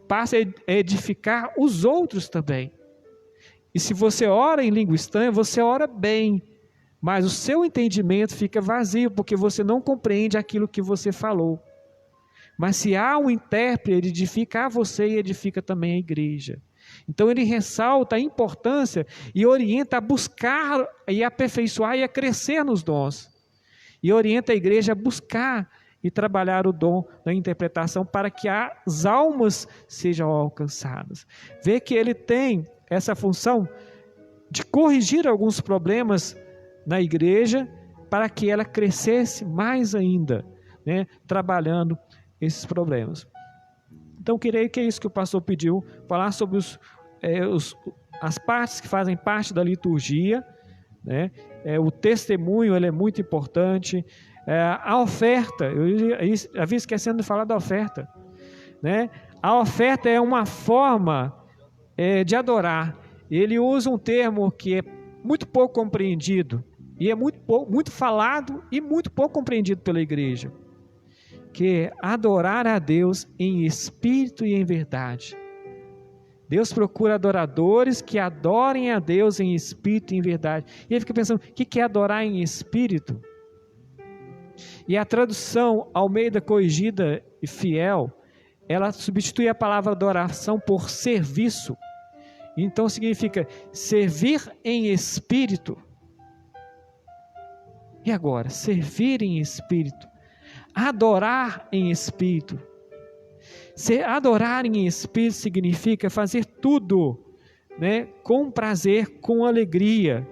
passe a edificar os outros também. E se você ora em língua estranha, você ora bem, mas o seu entendimento fica vazio, porque você não compreende aquilo que você falou. Mas se há um intérprete, ele edifica a você e edifica também a igreja. Então ele ressalta a importância e orienta a buscar e aperfeiçoar e a crescer nos dons. E orienta a igreja a buscar e trabalhar o dom da interpretação para que as almas sejam alcançadas. Vê que ele tem essa função de corrigir alguns problemas na igreja para que ela crescesse mais ainda, né, trabalhando esses problemas. Então, creio que é isso que o pastor pediu, falar sobre as partes que fazem parte da liturgia, né? O testemunho, ele é muito importante. A oferta, eu havia esquecendo de falar da oferta, né? A oferta é uma forma de adorar. Ele usa um termo que é muito pouco compreendido, e é muito falado e muito pouco compreendido pela igreja, que é adorar a Deus em espírito e em verdade. Deus procura adoradores que adorem a Deus em espírito e em verdade. E ele fica pensando, o que é adorar em espírito? E a tradução Almeida Corrigida e Fiel, ela substitui a palavra adoração por serviço. Então significa servir em espírito. E agora? Servir em espírito. Adorar em espírito. Adorar em espírito significa fazer tudo, né, com prazer, com alegria.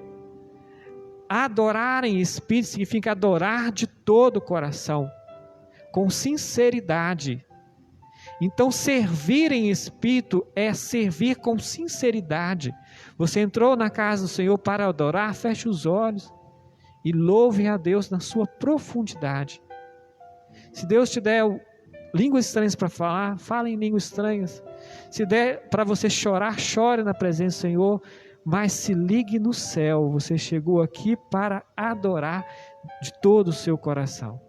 Adorar em espírito significa adorar de todo o coração, com sinceridade. Então, servir em espírito é servir com sinceridade. Você entrou na casa do Senhor para adorar, feche os olhos e louve a Deus na sua profundidade. Se Deus te der línguas estranhas para falar, fale em línguas estranhas. Se der para você chorar, chore na presença do Senhor, mas se ligue no céu. Você chegou aqui para adorar de todo o seu coração.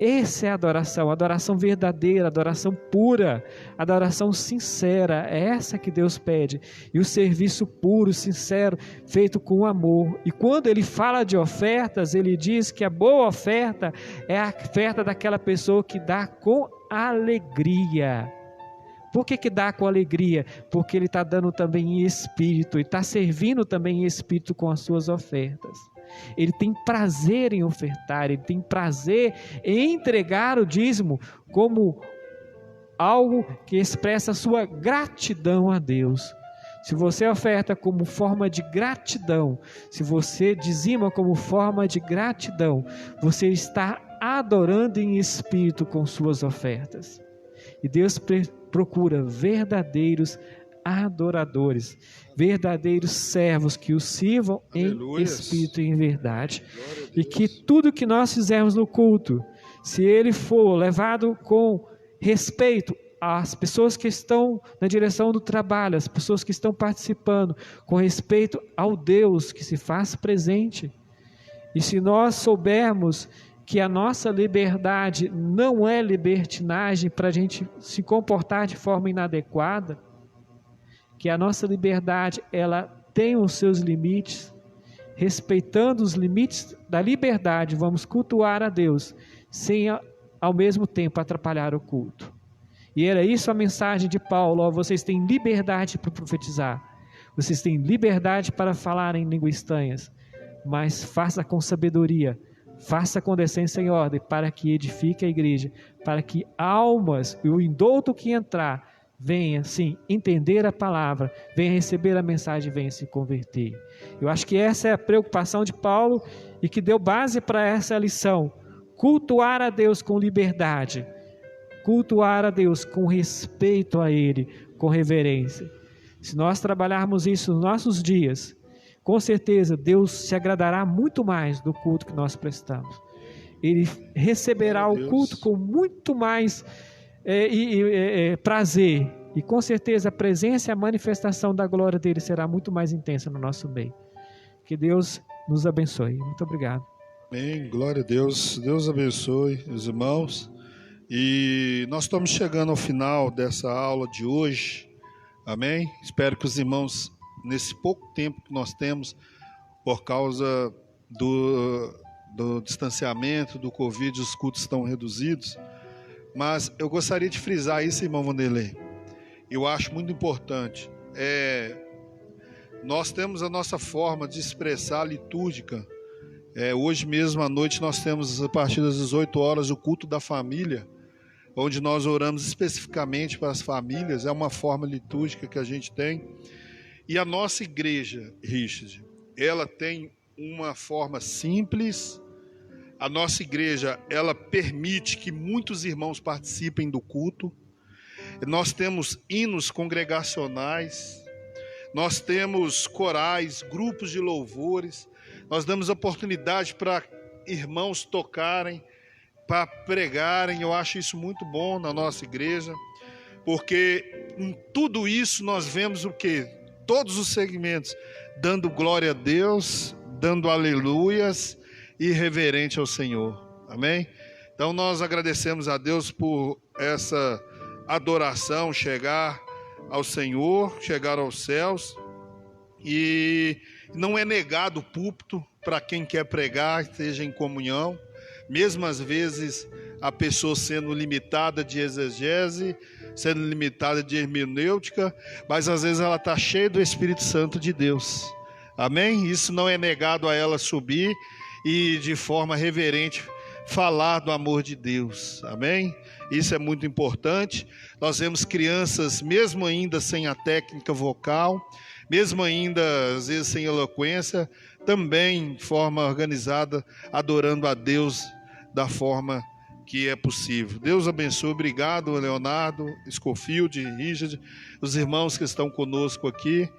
Essa é a adoração verdadeira, adoração pura, adoração sincera. É essa que Deus pede. E o serviço puro, sincero, feito com amor. E quando ele fala de ofertas, ele diz que a boa oferta é a oferta daquela pessoa que dá com alegria. Por que dá com alegria? Porque ele está dando também em espírito, e está servindo também em espírito com as suas ofertas. Ele tem prazer em ofertar, ele tem prazer em entregar o dízimo como algo que expressa a sua gratidão a Deus. Se você oferta como forma de gratidão, se você dizima como forma de gratidão, você está adorando em espírito com suas ofertas. E Deus procura verdadeiros adoradores, verdadeiros servos que o sirvam em espírito e em verdade. E que tudo que nós fizermos no culto, se ele for levado com respeito às pessoas que estão na direção do trabalho, as pessoas que estão participando, com respeito ao Deus que se faz presente, e se nós soubermos que a nossa liberdade não é libertinagem para a gente se comportar de forma inadequada, que a nossa liberdade ela tem os seus limites, respeitando os limites da liberdade, vamos cultuar a Deus, sem ao mesmo tempo atrapalhar o culto. E era isso a mensagem de Paulo: ó, vocês têm liberdade para profetizar, vocês têm liberdade para falar em línguas estranhas, mas faça com sabedoria, faça com decência e ordem, para que edifique a igreja, para que almas e o indulto que entrar venha, sim, entender a palavra, venha receber a mensagem, venha se converter. Eu acho que essa é a preocupação de Paulo e que deu base para essa lição: cultuar a Deus com liberdade, cultuar a Deus com respeito a Ele, com reverência. Se nós trabalharmos isso nos nossos dias, com certeza Deus se agradará muito mais do culto que nós prestamos. Ele receberá o culto com muito mais prazer, e com certeza a presença e a manifestação da glória dele será muito mais intensa no nosso meio. Que Deus nos abençoe. Muito obrigado. Amém, glória a Deus. Deus abençoe os irmãos. E nós estamos chegando ao final dessa aula de hoje. Amém? Espero que os irmãos, nesse pouco tempo que nós temos, por causa do distanciamento, do Covid, os cultos estão reduzidos. Mas eu gostaria de frisar isso, irmão Vanderlei. Eu acho muito importante. Nós temos a nossa forma de expressar litúrgica. Hoje mesmo à noite nós temos, a partir das 18 horas, o culto da família, onde nós oramos especificamente para as famílias. É uma forma litúrgica que a gente tem. E a nossa igreja, Richard, ela tem uma forma simples. A nossa igreja, ela permite que muitos irmãos participem do culto. Nós temos hinos congregacionais, nós temos corais, grupos de louvores, nós damos oportunidade para irmãos tocarem, para pregarem. Eu acho isso muito bom na nossa igreja, porque em tudo isso nós vemos o quê? Todos os segmentos dando glória a Deus, dando aleluias e reverente ao Senhor. Amém? Então nós agradecemos a Deus por essa adoração, chegar ao Senhor, chegar aos céus. E não é negado o púlpito para quem quer pregar, esteja em comunhão, mesmo às vezes a pessoa sendo limitada de exegese, sendo limitada de hermenêutica, mas às vezes ela está cheia do Espírito Santo de Deus. Amém? Isso não é negado a ela subir e de forma reverente falar do amor de Deus. Amém? Isso é muito importante. Nós vemos crianças, mesmo ainda sem a técnica vocal, mesmo ainda às vezes sem eloquência, também de forma organizada, adorando a Deus da forma que é possível. Deus abençoe. Obrigado, Leonardo, Scofield, Richard, os irmãos que estão conosco aqui.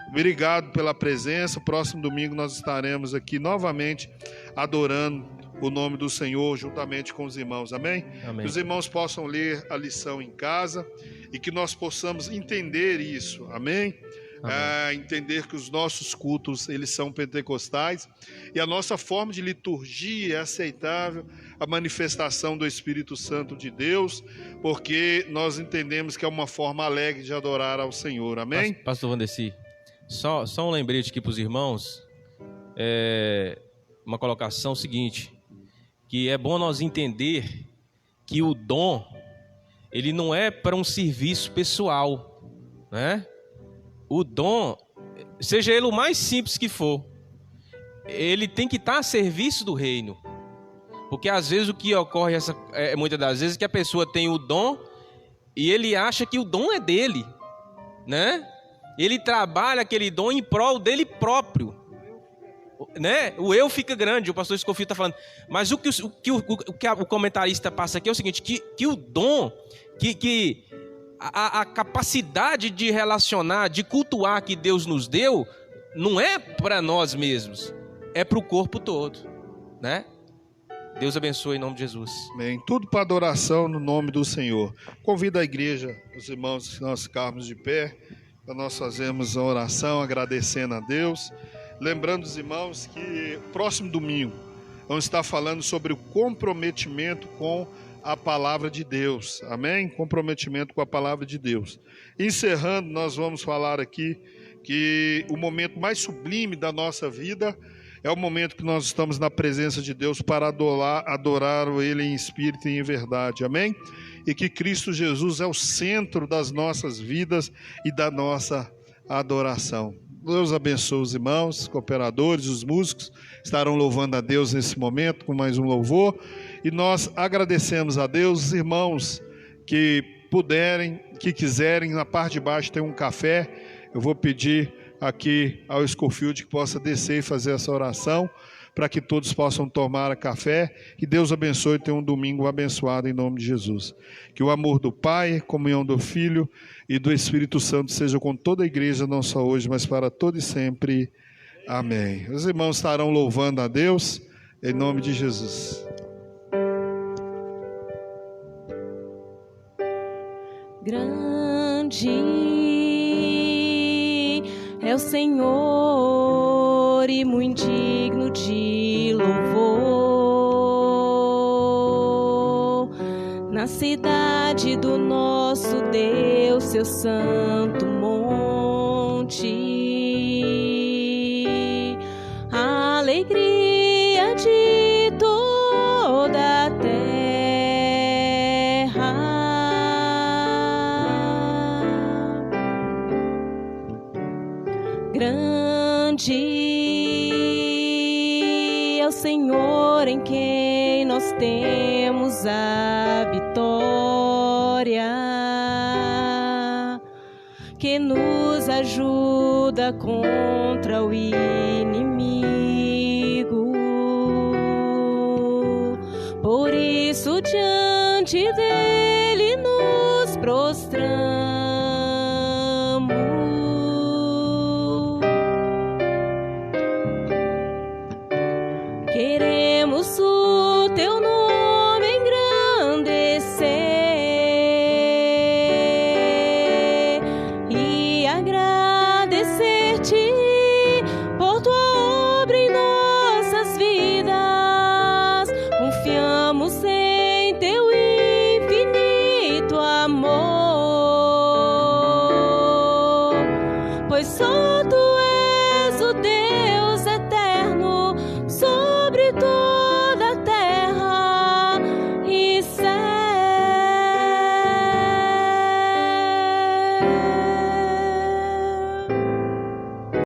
Obrigado pela presença. Próximo domingo nós estaremos aqui novamente adorando o nome do Senhor juntamente com os irmãos. Amém? Amém. Que os irmãos possam ler a lição em casa e que nós possamos entender isso. Amém? Entender que os nossos cultos, eles são pentecostais e a nossa forma de liturgia é aceitável à manifestação do Espírito Santo de Deus, porque nós entendemos que é uma forma alegre de adorar ao Senhor. Amém? Pastor Vandeci, só um lembrete aqui para os irmãos, uma colocação seguinte, que é bom nós entender que o dom, ele não é para um serviço pessoal, né? O dom, seja ele o mais simples que for, ele tem que estar a serviço do reino. Porque às vezes o que ocorre, muitas das vezes, é que a pessoa tem o dom e ele acha que o dom é dele, né? Ele trabalha aquele dom em prol dele próprio, né? O eu fica grande, o pastor Scofield está falando. Mas o que o comentarista passa aqui é o seguinte, que o dom, a capacidade de relacionar, de cultuar que Deus nos deu, não é para nós mesmos, é para o corpo todo, né? Deus abençoe em nome de Jesus. Amém. Tudo para adoração no nome do Senhor. Convido a igreja, os irmãos, que nós ficarmos de pé, para nós fazermos a oração agradecendo a Deus. Lembrando os irmãos que próximo domingo vamos estar falando sobre o comprometimento com a palavra de Deus. Amém? Comprometimento com a palavra de Deus. Encerrando, nós vamos falar aqui que o momento mais sublime da nossa vida É o momento que nós estamos na presença de Deus para adorar Ele em espírito e em verdade, amém? E que Cristo Jesus é o centro das nossas vidas e da nossa adoração. Deus abençoe os irmãos, cooperadores, os músicos estarão louvando a Deus nesse momento com mais um louvor. E nós agradecemos a Deus, os irmãos que puderem, que quiserem, na parte de baixo tem um café. Eu vou pedir aqui ao Scofield que possa descer e fazer essa oração, para que todos possam tomar café. Que Deus abençoe e tenha um domingo abençoado em nome de Jesus. Que o amor do Pai, a comunhão do Filho e do Espírito Santo seja com toda a igreja, não só hoje, mas para todo e sempre. Amém. Os irmãos estarão louvando a Deus em nome de Jesus. Grande é o Senhor e muito digno de louvor. Na cidade do nosso Deus, seu santo monte, a alegria de toda a terra. Grande é o Senhor em quem nós temos a vitória, que nos ajuda contra o inimigo. Por isso, diante dele nos prostramos. Queremos o teu nome engrandecer e agradecer-te por tua obra em nossas vidas. Confiamos em teu infinito amor, pois somos